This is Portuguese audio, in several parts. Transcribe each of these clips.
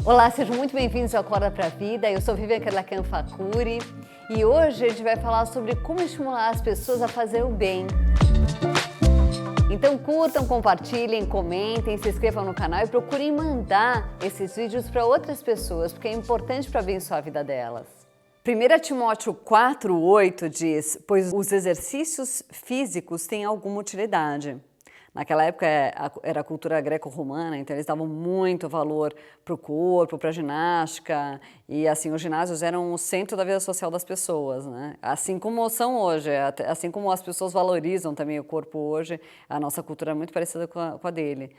Olá, sejam muito bem-vindos ao Acorda pra Vida. Eu sou Vivian Kerlakan Fakuri e hoje a gente vai falar sobre como estimular as pessoas a fazer o bem. Então curtam, compartilhem, comentem, se inscrevam no canal e procurem mandar esses vídeos para outras pessoas, porque é importante para abençoar a vida delas. 1 Timóteo 4:8 diz: pois os exercícios físicos têm alguma utilidade. Naquela época era a cultura greco-romana, então eles davam muito valor para o corpo, para a ginástica, e assim, os ginásios eram o centro da vida social das pessoas, né? Assim como são hoje, assim como as pessoas valorizam também o corpo hoje, a nossa cultura é muito parecida com a dele.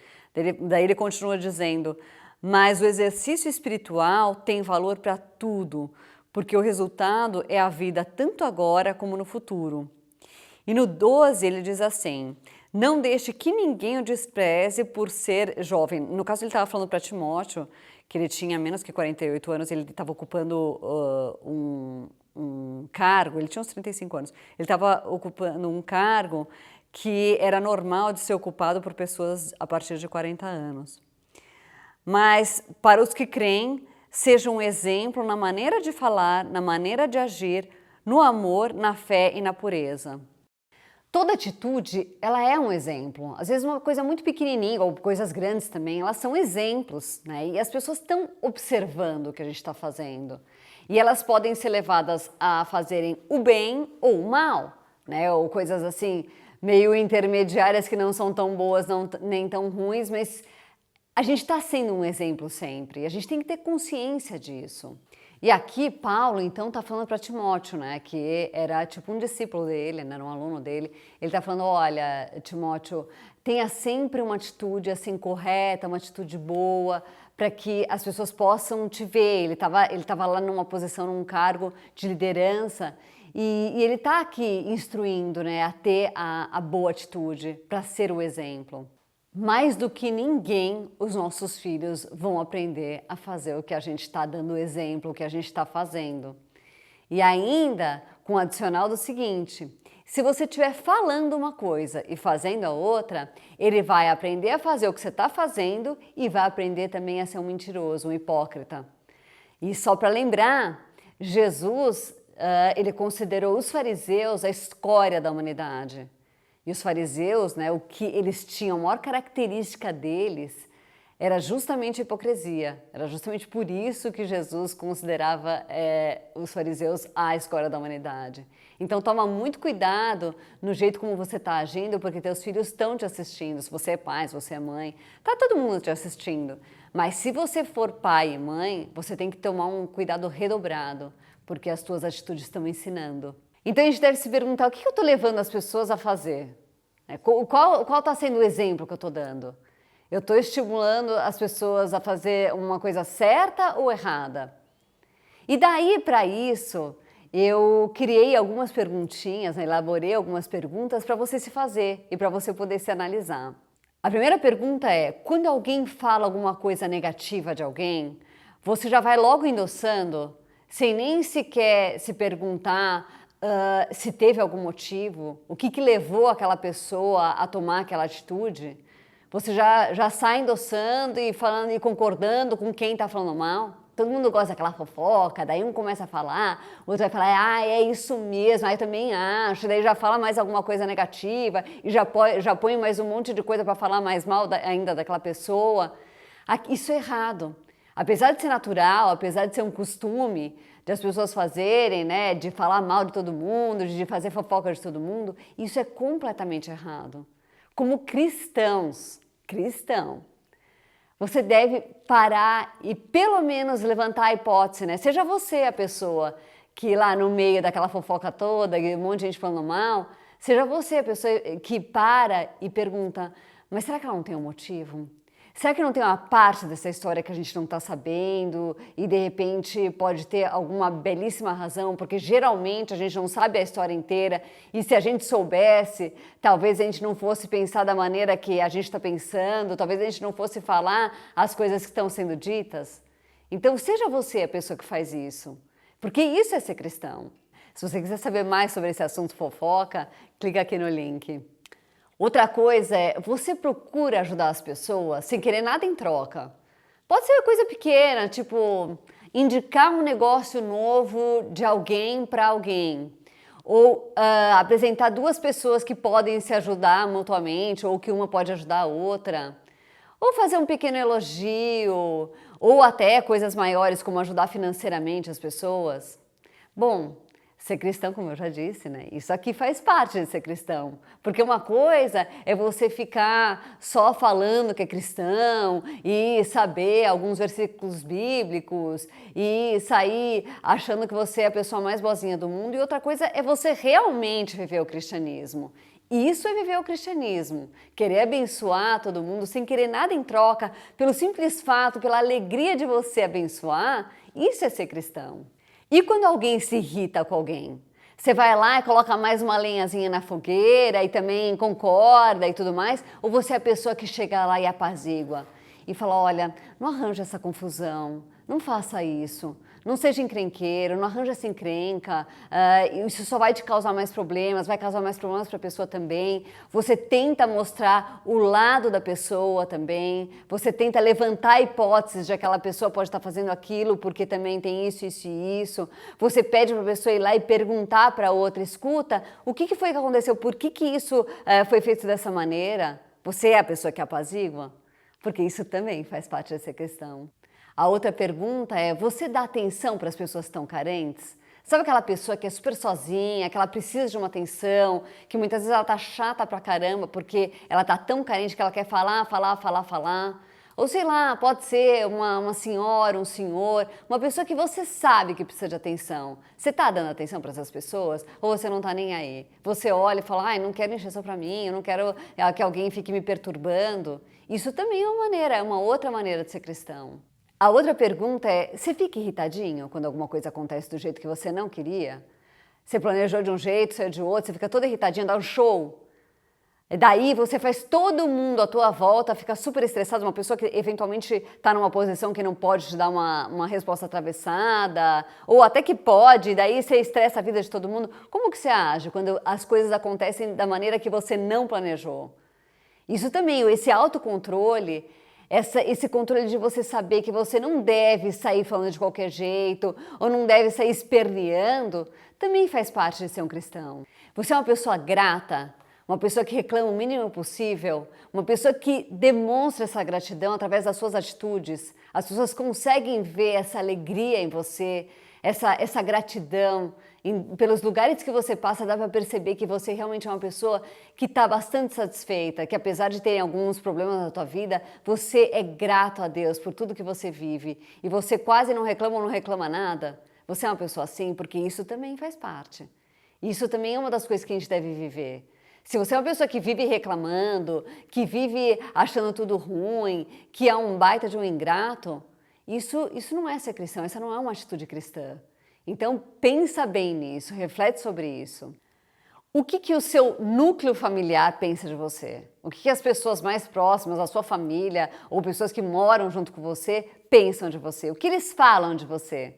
Daí ele continua dizendo: mas o exercício espiritual tem valor para tudo, porque o resultado é a vida tanto agora como no futuro. E no 12 ele diz assim: não deixe que ninguém o despreze por ser jovem. No caso ele estava falando para Timóteo, que ele tinha menos que 48 anos, ele estava ocupando um cargo, ele tinha uns 35 anos, ele estava ocupando um cargo que era normal de ser ocupado por pessoas a partir de 40 anos. Mas para os que creem, seja um exemplo na maneira de falar, na maneira de agir, no amor, na fé e na pureza. Toda atitude, ela é um exemplo. Às vezes uma coisa muito pequenininha, ou coisas grandes também, elas são exemplos, né? E as pessoas estão observando o que a gente está fazendo. E elas podem ser levadas a fazerem o bem ou o mal, né? Ou coisas assim, meio intermediárias que não são tão boas, nem tão ruins, mas a gente está sendo um exemplo sempre. E a gente tem que ter consciência disso. E aqui Paulo então está falando para Timóteo, né, que era tipo um discípulo dele, né, era um aluno dele. Ele está falando: olha, Timóteo, tenha sempre uma atitude assim correta, uma atitude boa, para que as pessoas possam te ver. Ele estava lá numa posição, num cargo de liderança, e ele está aqui instruindo, né, a ter a boa atitude, para ser o exemplo. Mais do que ninguém, os nossos filhos vão aprender a fazer o que a gente está dando exemplo, o que a gente está fazendo. E ainda com o adicional do seguinte: se você estiver falando uma coisa e fazendo a outra, ele vai aprender a fazer o que você está fazendo e vai aprender também a ser um mentiroso, um hipócrita. E só para lembrar, Jesus, ele considerou os fariseus a escória da humanidade. E os fariseus, né, o que eles tinham, a maior característica deles era justamente a hipocrisia. Era justamente por isso que Jesus considerava os fariseus a escória da humanidade. Então toma muito cuidado no jeito como você está agindo, porque teus filhos estão te assistindo. Se você é pai, se você é mãe, tá todo mundo te assistindo. Mas se você for pai e mãe, você tem que tomar um cuidado redobrado, porque as tuas atitudes estão ensinando. Então a gente deve se perguntar: o que eu estou levando as pessoas a fazer? Qual está sendo o exemplo que eu estou dando? Eu estou estimulando as pessoas a fazer uma coisa certa ou errada? E daí, para isso, eu criei algumas perguntinhas, né, elaborei algumas perguntas para você se fazer e para você poder se analisar. A primeira pergunta é: quando alguém fala alguma coisa negativa de alguém, você já vai logo endossando, sem nem sequer se perguntar se teve algum motivo, o que levou aquela pessoa a tomar aquela atitude? Você já sai endossando e falando e concordando com quem está falando mal? Todo mundo gosta daquela fofoca, daí um começa a falar, o outro vai falar: é isso mesmo, aí eu também acho, daí já fala mais alguma coisa negativa e já põe mais um monte de coisa para falar mais mal ainda daquela pessoa. Isso é errado. Apesar de ser natural, apesar de ser um costume de as pessoas fazerem, né, de falar mal de todo mundo, de fazer fofoca de todo mundo, isso é completamente errado. Como cristão, você deve parar e pelo menos levantar a hipótese, né? Seja você a pessoa que lá no meio daquela fofoca toda, um monte de gente falando mal, seja você a pessoa que para e pergunta: mas será que ela não tem um motivo? Será que não tem uma parte dessa história que a gente não está sabendo e de repente pode ter alguma belíssima razão? Porque geralmente a gente não sabe a história inteira e se a gente soubesse, talvez a gente não fosse pensar da maneira que a gente está pensando, talvez a gente não fosse falar as coisas que estão sendo ditas. Então seja você a pessoa que faz isso, porque isso é ser cristão. Se você quiser saber mais sobre esse assunto fofoca, clica aqui no link. Outra coisa é, você procura ajudar as pessoas sem querer nada em troca. Pode ser coisa pequena, tipo indicar um negócio novo de alguém para alguém. Ou apresentar duas pessoas que podem se ajudar mutuamente, ou que uma pode ajudar a outra. Ou fazer um pequeno elogio, ou até coisas maiores, como ajudar financeiramente as pessoas. Bom, ser cristão, como eu já disse, né? Isso aqui faz parte de ser cristão. Porque uma coisa é você ficar só falando que é cristão e saber alguns versículos bíblicos e sair achando que você é a pessoa mais boazinha do mundo. E outra coisa é você realmente viver o cristianismo. Isso é viver o cristianismo, querer abençoar todo mundo sem querer nada em troca, pelo simples fato, pela alegria de você abençoar, isso é ser cristão. E quando alguém se irrita com alguém? Você vai lá e coloca mais uma lenhazinha na fogueira e também concorda e tudo mais? Ou você é a pessoa que chega lá e apazigua e fala, olha, não arranja essa confusão, não faça isso, não seja encrenqueiro, não arranja essa encrenca, isso só vai te causar mais problemas, vai causar mais problemas para a pessoa também. Você tenta mostrar o lado da pessoa também, você tenta levantar hipóteses de que aquela pessoa pode estar fazendo aquilo porque também tem isso, isso e isso. Você pede para a pessoa ir lá e perguntar para a outra, escuta, o que foi que aconteceu, por que isso foi feito dessa maneira? Você é a pessoa que apazigua? Porque isso também faz parte dessa questão. A outra pergunta é, você dá atenção para as pessoas que estão carentes? Sabe aquela pessoa que é super sozinha, que ela precisa de uma atenção, que muitas vezes ela tá chata pra caramba porque ela tá tão carente que ela quer falar, falar, falar, falar? Ou sei lá, pode ser uma senhora, um senhor, uma pessoa que você sabe que precisa de atenção. Você tá dando atenção para essas pessoas ou você não tá nem aí? Você olha e fala, ai, não quero encheção para mim, eu não quero que alguém fique me perturbando. Isso também é uma maneira, é uma outra maneira de ser cristão. A outra pergunta é, você fica irritadinho quando alguma coisa acontece do jeito que você não queria? Você planejou de um jeito, saiu de outro, você fica todo irritadinho, dá um show. E daí você faz todo mundo à tua volta ficar super estressado, uma pessoa que eventualmente está numa posição que não pode te dar uma resposta atravessada, ou até que pode, daí você estressa a vida de todo mundo. Como que você age quando as coisas acontecem da maneira que você não planejou? Isso também, esse autocontrole, esse controle de você saber que você não deve sair falando de qualquer jeito ou não deve sair esperneando, também faz parte de ser um cristão. Você é uma pessoa grata, uma pessoa que reclama o mínimo possível, uma pessoa que demonstra essa gratidão através das suas atitudes. As pessoas conseguem ver essa alegria em você, essa gratidão. Pelos lugares que você passa, dá para perceber que você realmente é uma pessoa que está bastante satisfeita, que apesar de ter alguns problemas na tua vida, você é grato a Deus por tudo que você vive e você quase não reclama ou não reclama nada. Você é uma pessoa assim, porque isso também faz parte. Isso também é uma das coisas que a gente deve viver. Se você é uma pessoa que vive reclamando, que vive achando tudo ruim, que é um baita de um ingrato, isso não é ser cristão, essa não é uma atitude cristã. Então, pensa bem nisso, reflete sobre isso. O que o seu núcleo familiar pensa de você? O que as pessoas mais próximas, a sua família, ou pessoas que moram junto com você, pensam de você? O que eles falam de você?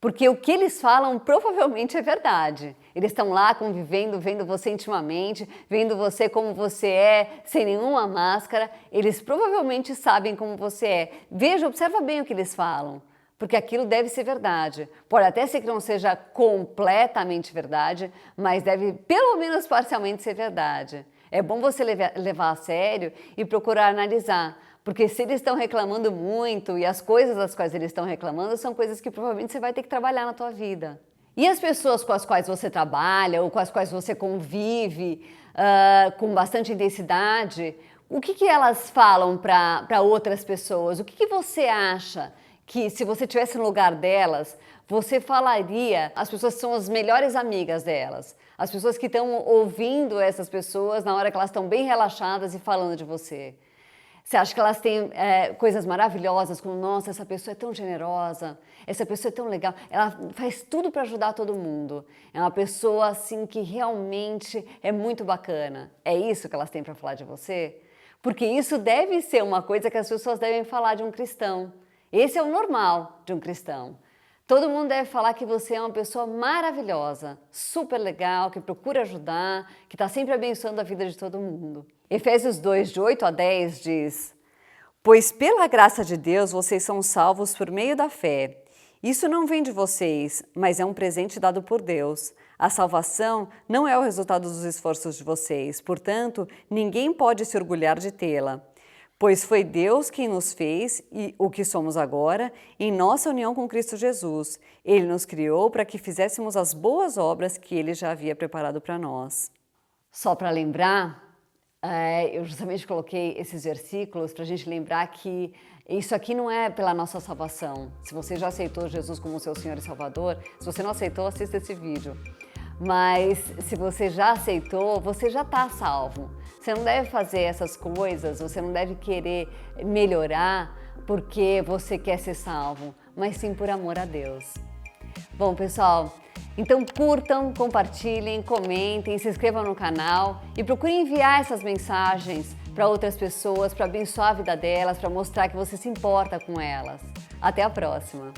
Porque o que eles falam provavelmente é verdade. Eles estão lá convivendo, vendo você intimamente, vendo você como você é, sem nenhuma máscara. Eles provavelmente sabem como você é. Veja, observa bem o que eles falam. Porque aquilo deve ser verdade. Pode até ser que não seja completamente verdade, mas deve pelo menos parcialmente ser verdade. É bom você levar a sério e procurar analisar, porque se eles estão reclamando muito e as coisas das quais eles estão reclamando são coisas que provavelmente você vai ter que trabalhar na tua vida. E as pessoas com as quais você trabalha ou com as quais você convive com bastante intensidade, o que elas falam para outras pessoas? O que você acha que se você estivesse no lugar delas, você falaria às pessoas que são as melhores amigas delas, as pessoas que estão ouvindo essas pessoas na hora que elas estão bem relaxadas e falando de você? Você acha que elas têm coisas maravilhosas, como, nossa, essa pessoa é tão generosa, essa pessoa é tão legal, ela faz tudo para ajudar todo mundo. É uma pessoa, assim, que realmente é muito bacana. É isso que elas têm para falar de você? Porque isso deve ser uma coisa que as pessoas devem falar de um cristão. Esse é o normal de um cristão. Todo mundo deve falar que você é uma pessoa maravilhosa, super legal, que procura ajudar, que está sempre abençoando a vida de todo mundo. Efésios 2, de 8 a 10 diz: Pois pela graça de Deus vocês são salvos por meio da fé. Isso não vem de vocês, mas é um presente dado por Deus. A salvação não é o resultado dos esforços de vocês, portanto, ninguém pode se orgulhar de tê-la. Pois foi Deus quem nos fez o que somos agora em nossa união com Cristo Jesus. Ele nos criou para que fizéssemos as boas obras que Ele já havia preparado para nós. Só para lembrar, eu justamente coloquei esses versículos para a gente lembrar que isso aqui não é pela nossa salvação. Se você já aceitou Jesus como seu Senhor e Salvador, se você não aceitou, assista esse vídeo. Mas se você já aceitou, você já está salvo. Você não deve fazer essas coisas, você não deve querer melhorar porque você quer ser salvo, mas sim por amor a Deus. Bom, pessoal, então curtam, compartilhem, comentem, se inscrevam no canal e procurem enviar essas mensagens para outras pessoas, para abençoar a vida delas, para mostrar que você se importa com elas. Até a próxima!